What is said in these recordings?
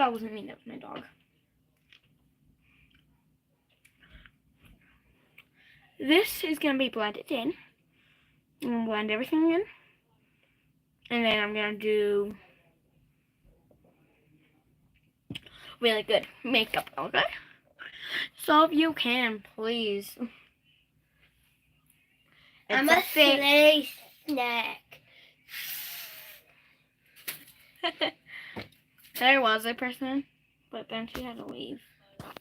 dog wasn't me, that was my dog. This is going to be blended in. I'm going to blend everything in. And then I'm going to do really good makeup, okay? So if you can, please. I'm a slay snack. There was a person, but then she had to leave.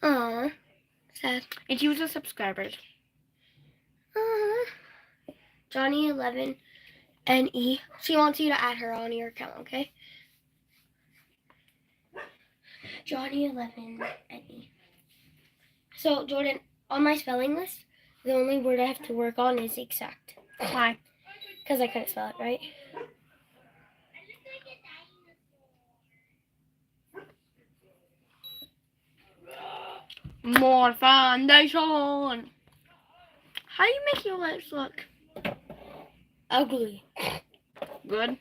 Aww. Sad. And she was a subscriber. Johnny11 NE. She wants you to add her on your account, okay? Johnny11 NE. So, Jordan, on my spelling list, the only word I have to work on is exact. Why? Because I couldn't spell it right. More foundation. How do you make your lips look Ugly. good?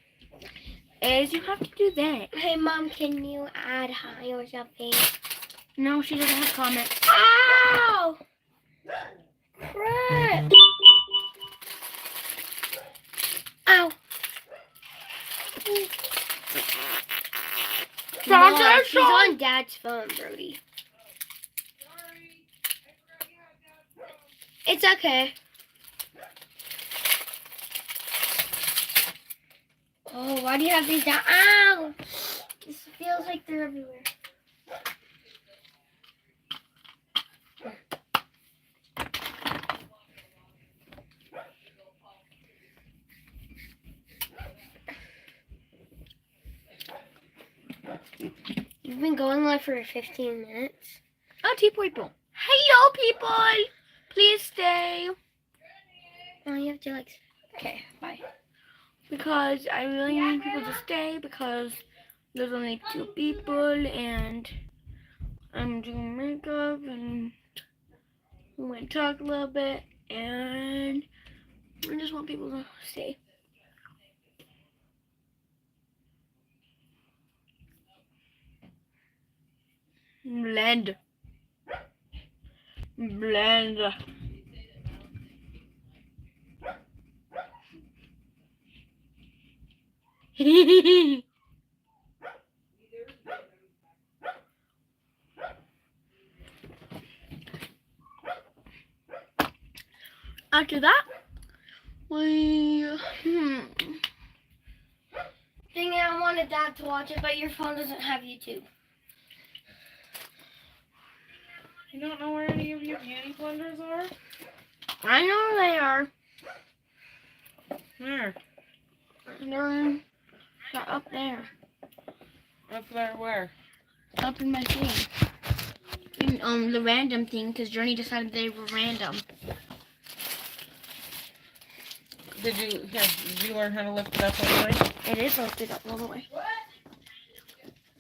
Is you have to do that. Hey, Mom, can you add hi or something? No, she doesn't have comments. Ow! Crap! Ow! Mom, she's on Dad's phone, Brody. It's okay. Oh, why do you have these down? Ow! This feels like they're everywhere. You've been going live for 15 minutes. Oh, people. Hello, people. Please stay. Oh, you have to like. Okay, bye. Because I really need people to stay because there's only 2 people and I'm doing makeup and we might talk a little bit and I just want people to stay. Blend. Blend. After that, Dang it, I wanted Dad to watch it, but your phone doesn't have YouTube. You don't know where any of your beauty blenders are? I know they are. Where? They're up there. Up there where? Up in my thing. In the random thing, because Journey decided they were random. Did you learn how to lift it up all the way? It is lifted up all the way.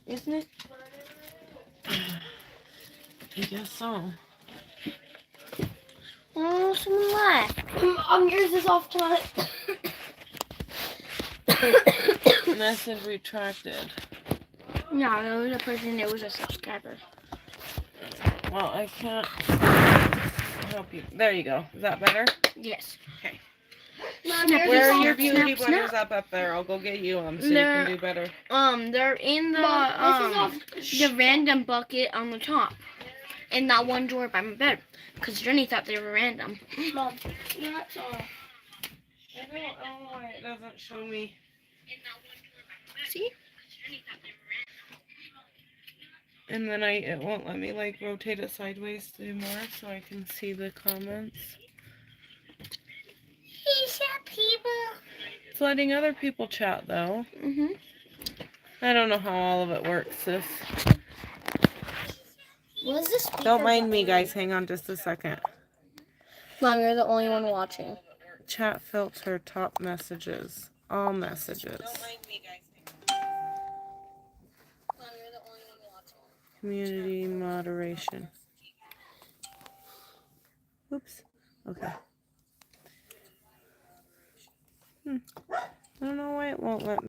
Isn't it? I guess so. Oh, someone left. Yours is off tonight. Message retracted. No, there was a person that was a subscriber. Well, I can't help you. There you go. Is that better? Yes. Okay. Mom, Snap, yours Where is are off your beauty snap, blenders snap. up there? I'll go get you them so They're- you can do better. They're in the Mom, this is the random bucket on the top, in that one drawer by my bed, because Journey thought they were random. Mom, that's off. I don't know why it doesn't show me. See? And then it won't let me like rotate it sideways to do more so I can see the comments. He's a people. It's letting other people chat though. Mhm. I don't know how all of it works, sis. What is this? Don't mind me, guys. Hang on just a second. Mom, you're the only one watching. Chat filter, top messages, all messages. Community moderation. Oops. Okay. I don't know why it won't let me.